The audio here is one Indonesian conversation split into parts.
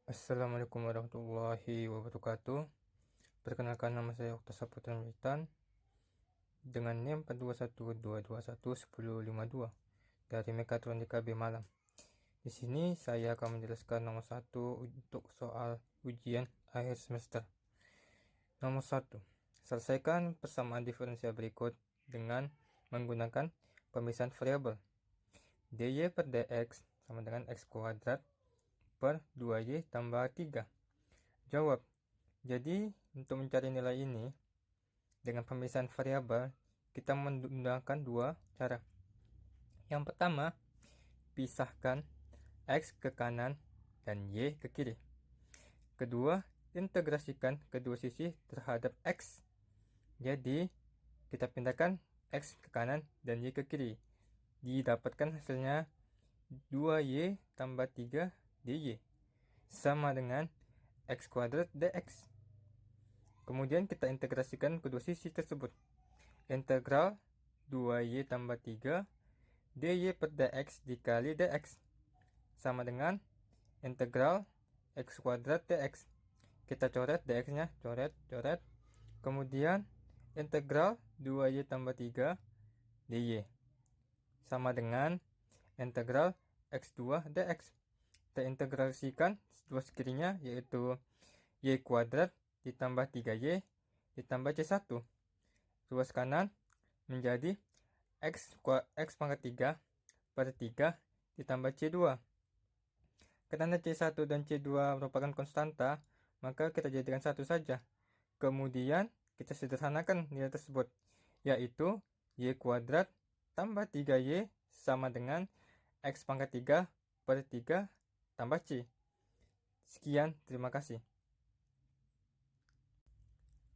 Assalamualaikum warahmatullahi wabarakatuh. Perkenalkan, nama saya Okta Saputra Militan dengan NIM 4212211052 dari Mekatronika B Malang. Di sini saya akan menjelaskan nomor 1 untuk soal ujian akhir semester. Nomor 1. Selesaikan persamaan diferensial berikut dengan menggunakan pemisahan variabel. dy per dx sama dengan x kuadrat per 2y tambah 3. Jawab. Jadi, untuk mencari nilai ini, dengan pemisahan variabel, kita menggunakan dua cara. Yang pertama, pisahkan x ke kanan dan y ke kiri. Kedua, integrasikan kedua sisi terhadap x. Jadi, kita pindahkan x ke kanan dan y ke kiri. Didapatkan hasilnya 2y tambah 3 dy sama dengan x kuadrat dx. Kemudian kita integrasikan kedua sisi tersebut. Integral 2y tambah 3 dy per dx dikali dx sama dengan integral x kuadrat dx. Kita coret dx-nya, coret. Kemudian integral 2y tambah 3 dy sama dengan integral x2 dx. Kita integrasikan dua sekirinya, yaitu y kuadrat ditambah 3y ditambah c1. Ruas kanan menjadi x pangkat 3 per 3 ditambah c2. Karena c1 dan c2 merupakan konstanta, maka kita jadikan satu saja. Kemudian kita sederhanakan nilai tersebut, yaitu y kuadrat tambah 3y sama dengan x pangkat 3 per 3 tambah c. Sekian, terima kasih.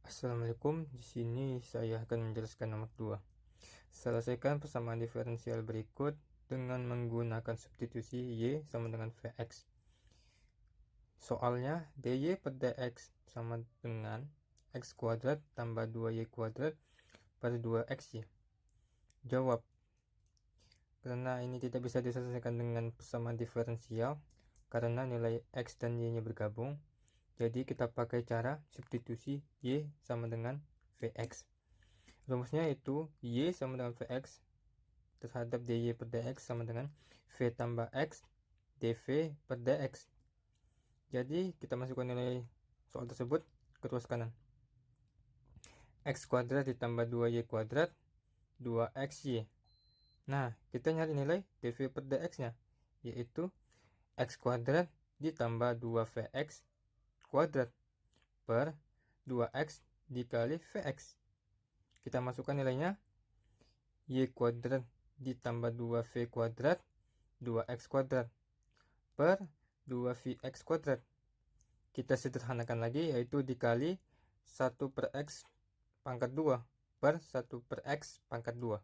Assalamualaikum. Di sini saya akan menjelaskan nomor 2. Selesaikan persamaan diferensial berikut dengan menggunakan substitusi y sama dengan vx. Soalnya dy per dx sama dengan x kuadrat tambah 2y kuadrat per 2xy. Jawab. Karena ini tidak bisa diselesaikan dengan persamaan diferensial karena nilai x dan y-nya bergabung, jadi kita pakai cara substitusi y sama dengan vx. Rumusnya itu y sama dengan vx terhadap dy per dx sama dengan v tambah x dv per dx. Jadi kita masukkan nilai soal tersebut ke ruas kanan. X kuadrat ditambah 2y kuadrat 2xy. Nah, kita nyari nilai dv per dx-nya, yaitu x kuadrat ditambah 2vx kuadrat per 2x dikali vx. Kita masukkan nilainya, y kuadrat ditambah 2v kuadrat 2x kuadrat per 2vx kuadrat. Kita sederhanakan lagi, yaitu dikali 1 per x pangkat 2 per 1 per x pangkat 2.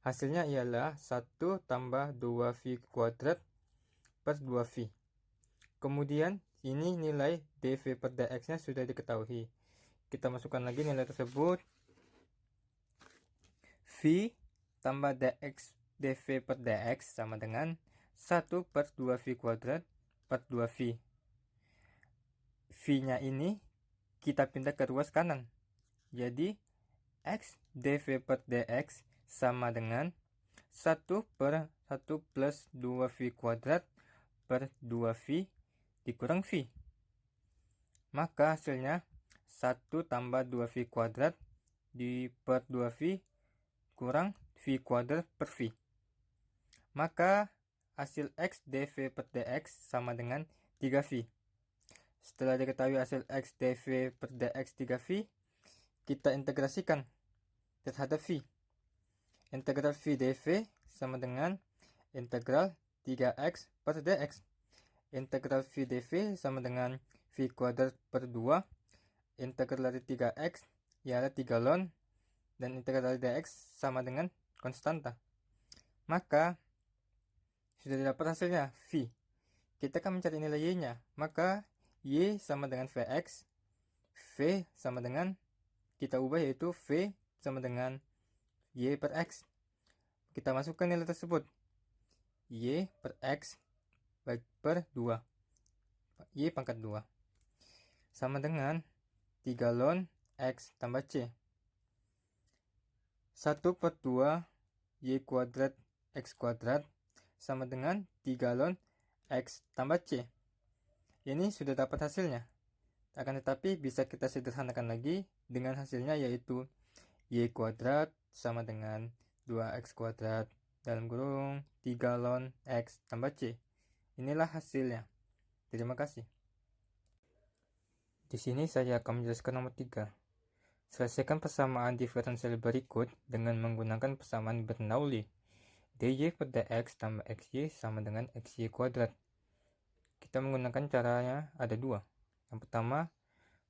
Hasilnya ialah 1 tambah 2v kuadrat per 2v. Kemudian ini nilai dv per dx-nya sudah diketahui. Kita masukkan lagi nilai tersebut. V tambah dx dv per dx sama dengan 1 per 2v kuadrat per 2v. V-nya ini kita pindah ke ruas kanan. Jadi x dv per dx sama dengan 1 per 1 plus 2v kuadrat per 2v dikurang v. Maka hasilnya 1 tambah 2v kuadrat per 2v kurang v kuadrat per v. Maka hasil x dv per dx sama dengan 3v. Setelah diketahui hasil x dv per dx 3v, kita integrasikan terhadap v. Integral v dv sama dengan integral 3x per dx. Integral v dv sama dengan v kuadrat per 2. Integral dari 3x ialah 3 ln, dan integral dari dx sama dengan konstanta. Maka sudah didapat hasilnya v. Kita akan mencari nilai y-nya. Maka y sama dengan vx. V sama dengan, kita ubah, yaitu v sama dengan y per x. Kita masukkan nilai tersebut. Y per x per 2. Y pangkat 2 sama dengan 3 ln X tambah C. 1/2 Y kuadrat X kuadrat sama dengan 3 ln X tambah C. Ini sudah dapat hasilnya. Akan tetapi bisa kita sederhanakan lagi dengan hasilnya, yaitu Y kuadrat sama dengan 2X kuadrat dalam kurung 3 ln X tambah C. Inilah hasilnya. Terima kasih. Di sini saya akan menjelaskan nomor 3. Selesaikan persamaan diferensial berikut dengan menggunakan persamaan Bernoulli. dy per dx tambah xy sama dengan xy kuadrat. Kita menggunakan caranya ada dua. Yang pertama,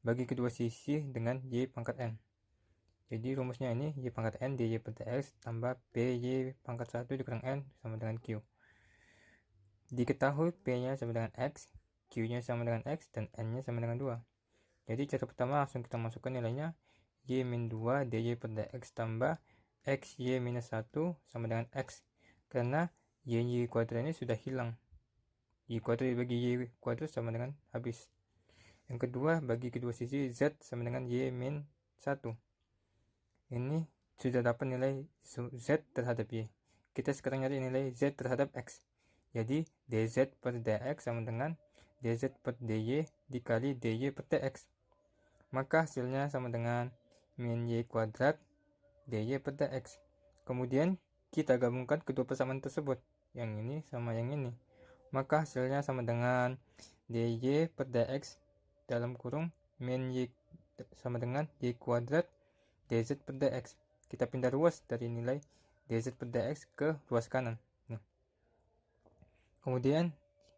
bagi kedua sisi dengan y pangkat n. Jadi rumusnya ini y pangkat n dy per dx tambah py pangkat 1 dikurang n sama dengan q. Diketahui p-nya sama dengan x, q-nya sama dengan x, dan n-nya sama dengan 2. Jadi cara pertama langsung kita masukkan nilainya y min 2 dy per dx tambah xy minus 1 sama dengan x. Karena y kuadrat ini sudah hilang. Y kuadrat bagi y kuadrat sama dengan habis. Yang kedua, bagi kedua sisi z sama dengan y min 1. Ini sudah dapat nilai z terhadap y. Kita sekarang nyari nilai z terhadap x. Jadi dz per dx sama dengan dz per dy dikali dy per dx. Maka hasilnya sama dengan min y kuadrat dy per dx. Kemudian kita gabungkan kedua persamaan tersebut, yang ini sama yang ini. Maka hasilnya sama dengan dy per dx dalam kurung min y sama dengan y kuadrat dz per dx. Kita pindah ruas dari nilai dz per dx ke ruas kanan. Kemudian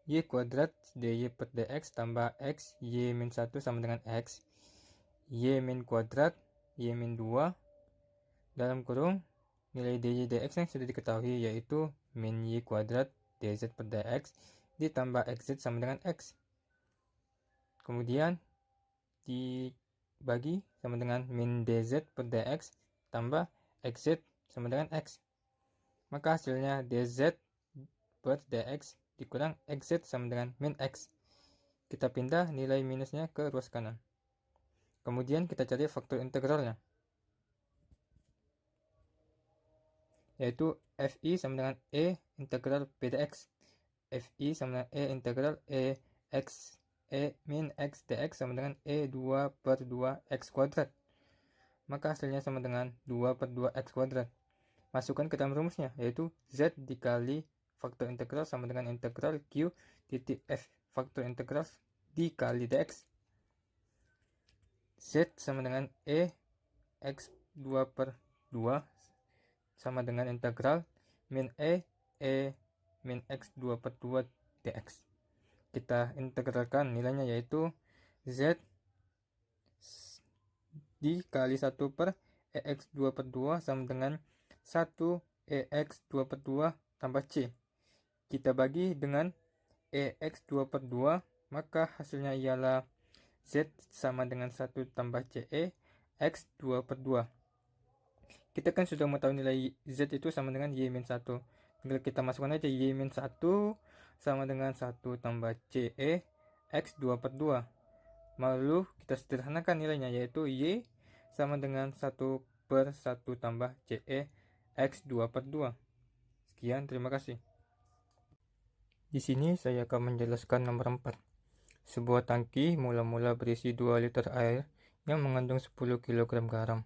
y kuadrat dy per dx tambah x y min 1 sama dengan x y min kuadrat y min 2 dalam kurung nilai dy dx yang sudah diketahui, yaitu min y kuadrat dz per dx ditambah xz sama dengan x. Kemudian dibagi sama dengan min dz per dx tambah xz sama dengan x. Maka hasilnya dz per dx dikurang xz sama dengan min x. Kita pindah nilai minusnya ke ruas kanan. Kemudian kita cari faktor integralnya, yaitu fi sama dengan e integral p dx. Fi sama dengan e integral e min x dx sama dengan e 2 per 2 x kuadrat. Maka hasilnya sama dengan 2 per 2 x kuadrat. Masukkan ke dalam rumusnya, yaitu z dikali faktor integral sama dengan integral q titik f faktor integral dikali dx. Z sama dengan e x 2 per 2 sama dengan integral min e min x 2 per 2 dx. Kita integralkan nilainya, yaitu z dikali 1 per ex 2 per 2 sama dengan 1 ex 2 per 2 tambah c. Kita bagi dengan ex 2 per 2, maka hasilnya ialah z sama dengan 1 tambah ce x 2 per 2. Kita kan sudah mengetahui nilai z itu sama dengan y min 1. Tinggal kita masukkan aja y min 1 sama dengan 1 tambah ce x 2 per 2. Lalu kita sederhanakan nilainya, yaitu y sama dengan 1 per 1 tambah ce x 2 per 2. Sekian, terima kasih. Di sini saya akan menjelaskan nomor 4. Sebuah tangki mula-mula berisi 2 liter air yang mengandung 10 kg garam.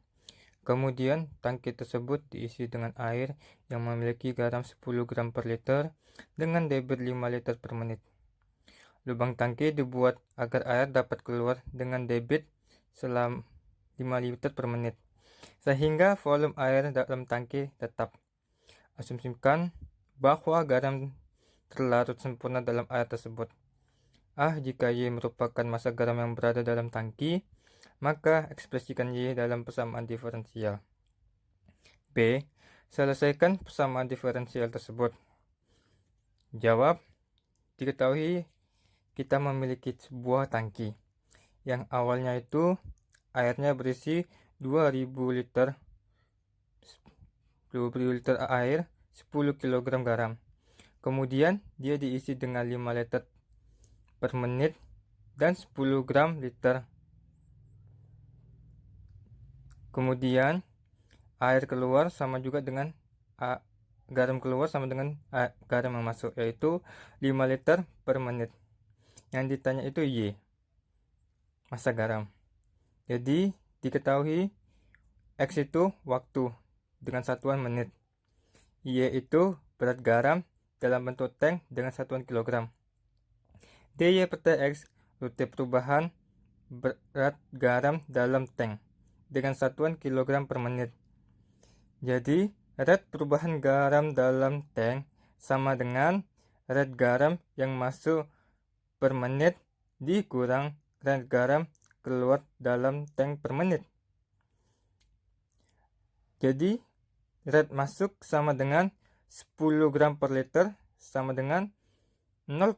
Kemudian tangki tersebut diisi dengan air yang memiliki garam 10 gram per liter dengan debit 5 liter per menit. Lubang tangki dibuat agar air dapat keluar dengan debit selama 5 liter per menit, sehingga volume air dalam tangki tetap. Asumsikan bahwa garam terlarut sempurna dalam air tersebut. Jika Y merupakan massa garam yang berada dalam tangki, maka ekspresikan Y dalam persamaan diferensial. B. Selesaikan persamaan diferensial tersebut. Jawab. Diketahui kita memiliki sebuah tangki yang awalnya itu airnya berisi 2000 liter air, 10 kg garam. Kemudian dia diisi dengan 5 liter per menit dan 10 gram liter. Kemudian air keluar sama juga dengan garam keluar sama dengan garam yang masuk, yaitu 5 liter per menit. Yang ditanya itu Y, massa garam. Jadi diketahui X itu waktu dengan satuan menit. Y itu berat garam dalam bentuk tank dengan satuan kilogram. dy per Tx rute perubahan berat garam dalam tank dengan satuan kilogram per menit. Jadi rate perubahan garam dalam tank sama dengan rate garam yang masuk per menit dikurang rate garam keluar dalam tank per menit. Jadi rate masuk sama dengan 10 gram per liter sama dengan 0,01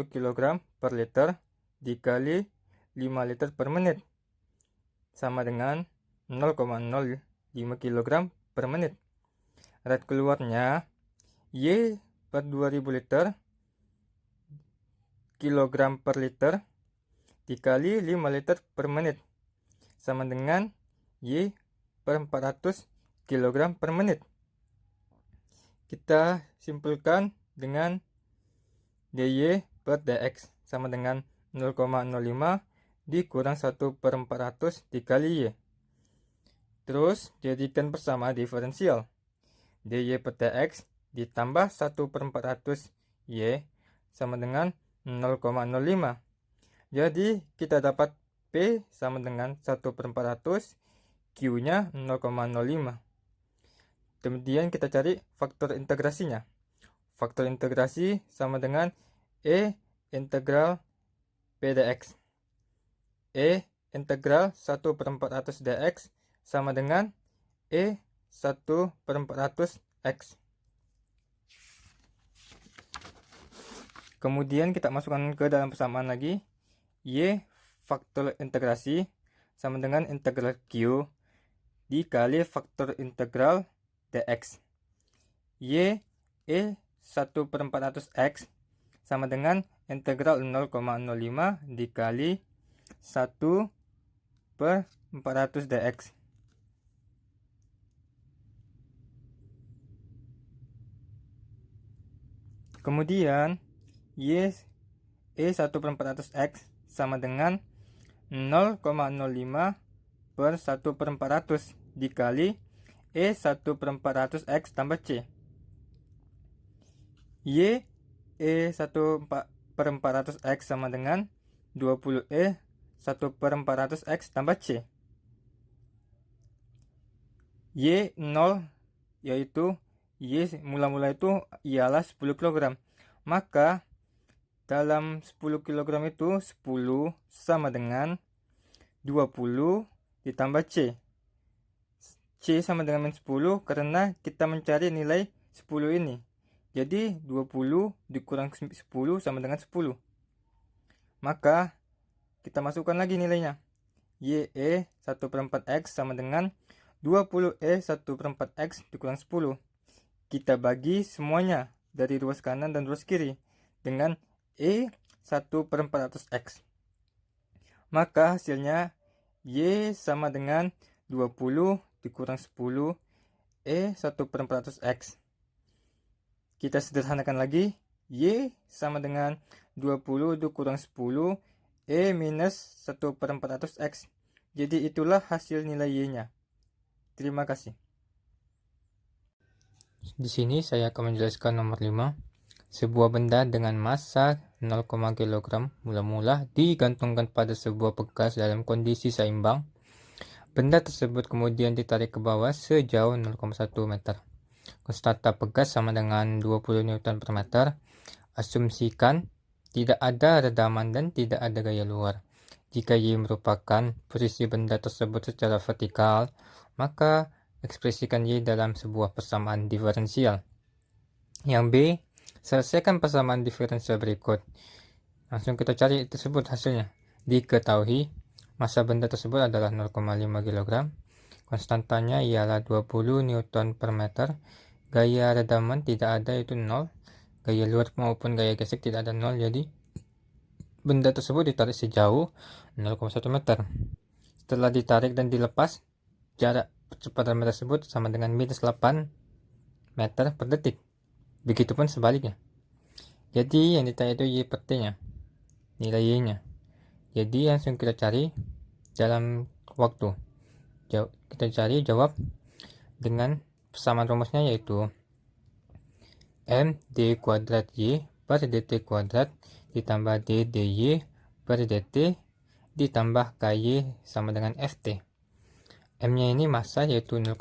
kg per liter dikali 5 liter per menit sama dengan 0,05 kg per menit. Rate keluarnya Y per 2000 liter kilogram per liter dikali 5 liter per menit sama dengan Y per 400 kg per menit. Kita simpulkan dengan dy per dx sama dengan 0,05 dikurang 1 per 400 dikali Y. Terus jadikan bersama diferensial. dy per dx ditambah 1 per 400 Y sama dengan 0,05. Jadi kita dapat P sama dengan 1 per 400, Q nya 0,05. Kemudian kita cari faktor integrasinya. Faktor integrasi sama dengan E integral P dx. E integral 1 per 400 dx sama dengan E 1 per 400 X. Kemudian kita masukkan ke dalam persamaan lagi. Y faktor integrasi sama dengan integral Q dikali faktor integral dx. Y E 1 per 400 X sama dengan integral 0,05 dikali 1 per 400 dx. Kemudian Y E 1 per 400 X sama dengan 0,05 per 1 per 400 dikali E 1 per 400 X tambah C. Y E 1 per 400 X sama dengan 20 E 1 per 400 X tambah C. Y 0 yaitu Y mula-mula itu ialah 10 kg. Maka dalam 10 kg itu 10 sama dengan 20 ditambah C. C sama dengan 10 karena kita mencari nilai 10 ini. Jadi 20 dikurang 10 sama dengan 10. Maka kita masukkan lagi nilainya. YE 1 per 4X sama dengan 20E 1 per 4X dikurang 10. Kita bagi semuanya dari ruas kanan dan ruas kiri dengan E 1 per 400X. Maka hasilnya Y sama dengan 20 dikurang 10 E 1 per 400X. Kita sederhanakan lagi. Y sama dengan 20 dikurang 10 E minus 1 per 400X. Jadi itulah hasil nilai Y-nya. Terima kasih. Di sini saya akan menjelaskan nomor 5. Sebuah benda dengan massa 0, kg mula-mula digantungkan pada sebuah bekas dalam kondisi seimbang. Benda tersebut kemudian ditarik ke bawah sejauh 0,1 meter. Konstanta pegas sama dengan 20 Newton per meter. Asumsikan tidak ada redaman dan tidak ada gaya luar. Jika Y merupakan posisi benda tersebut secara vertikal, maka ekspresikan Y dalam sebuah persamaan diferensial. Yang B, selesaikan persamaan diferensial berikut. Langsung kita cari tersebut hasilnya. Diketahui massa benda tersebut adalah 0,5 kg. Konstantanya ialah 20 Newton per meter. Gaya redaman tidak ada, yaitu 0. Gaya luar maupun gaya gesek tidak ada 0, jadi benda tersebut ditarik sejauh 0,1 meter. Setelah ditarik dan dilepas, jarak percepatan benda tersebut sama dengan minus 8 meter per detik. Begitupun sebaliknya. Jadi yang ditanya itu Y per T-nya, nilai Y-nya. Jadi langsung kita cari dalam waktu. Kita cari jawab dengan persamaan rumusnya, yaitu M d kuadrat Y per dt kuadrat ditambah d dy per dt ditambah ky sama dengan ft. M-nya ini massa, yaitu 0,5,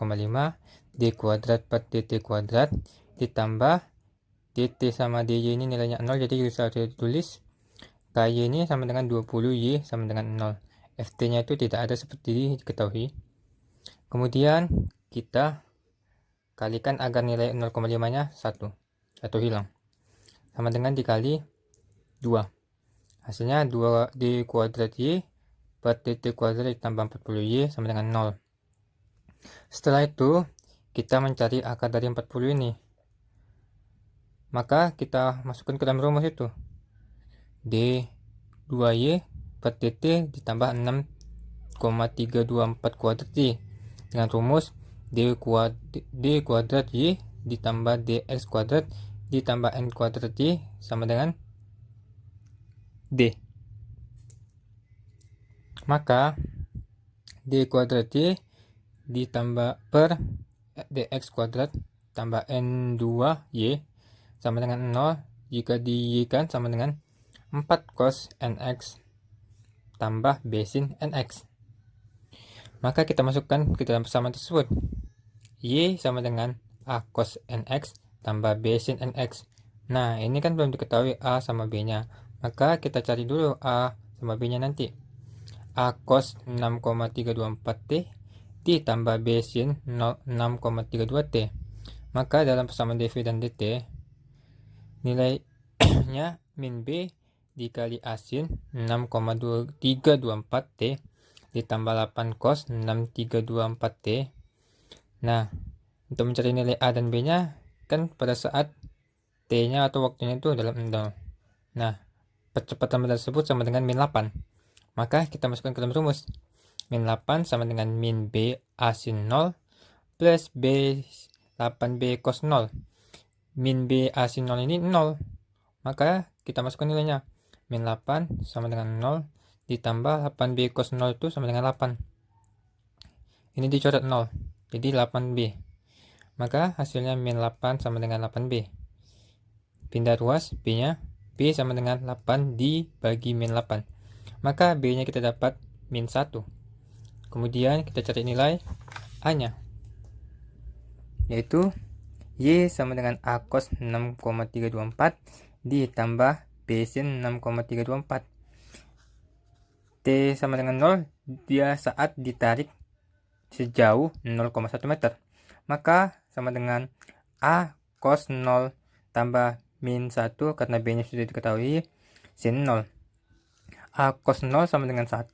d kuadrat per dt kuadrat ditambah dt sama dy ini nilainya 0, jadi bisa ditulis ky ini sama dengan 20, y sama dengan 0. Ft-nya itu tidak ada seperti diketahui. Kemudian kita kalikan agar nilai 0,5-nya 1 atau hilang. Sama dengan dikali 2. Hasilnya 2d kuadrat y per dt kuadrat ditambah 40y sama dengan 0. Setelah itu kita mencari akar dari 40 ini. Maka kita masukkan ke dalam rumus itu. D 2y per dt ditambah 6,324 kuadrat y dengan rumus d kuadrat y ditambah dx kuadrat ditambah n kuadrat y sama dengan d. Maka d kuadrat y ditambah per dx kuadrat tambah n2y sama dengan 0. Jika di-y-kan sama dengan 4 cos nx tambah b sin nx. Maka kita masukkan ke dalam persamaan tersebut. Y sama dengan a cos nx tambah b sin nx. Nah, ini kan belum diketahui a sama b-nya. Maka kita cari dulu a sama b-nya nanti. A cos 6,324t ditambah b sin 6,32t. Maka dalam persamaan dv dan dt, nilainya min b dikali a sin 6,324t ditambah 8 cos 6324t. Nah, untuk mencari nilai a dan b-nya kan pada saat t-nya atau waktunya itu dalam 0. Nah, percepatan benda tersebut sama dengan min 8. Maka kita masukkan ke dalam rumus. Min 8 sama dengan min b a sin 0 plus b 8b cos 0. Min b a sin 0 ini 0. Maka kita masukkan nilainya. Min 8 sama dengan 0 ditambah 8b cos 0 itu sama dengan 8. Ini dicoret 0. Jadi 8b. Maka hasilnya min 8 sama dengan 8b. Pindah ruas, b-nya. B sama dengan 8 dibagi min 8. Maka b-nya kita dapat min 1. Kemudian kita cari nilai a-nya. Yaitu y sama dengan a cos 6,324 ditambah b sin 6,324. T sama dengan 0 dia saat ditarik sejauh 0,1 meter. Maka sama dengan a cos 0 tambah min 1 karena b-nya sudah diketahui sin 0. A cos 0 sama dengan 1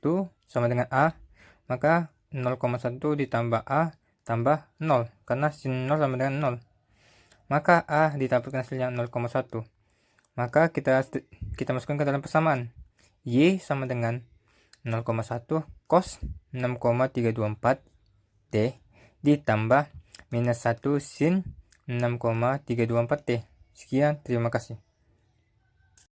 sama dengan a. Maka 0,1 ditambah a tambah 0 karena sin 0 sama dengan 0. Maka a didapatkan hasilnya 0,1. Maka kita masukkan ke dalam persamaan. Y sama dengan 0,1 cos 6,324 T ditambah minus 1 sin 6,324 T. Sekian, terima kasih.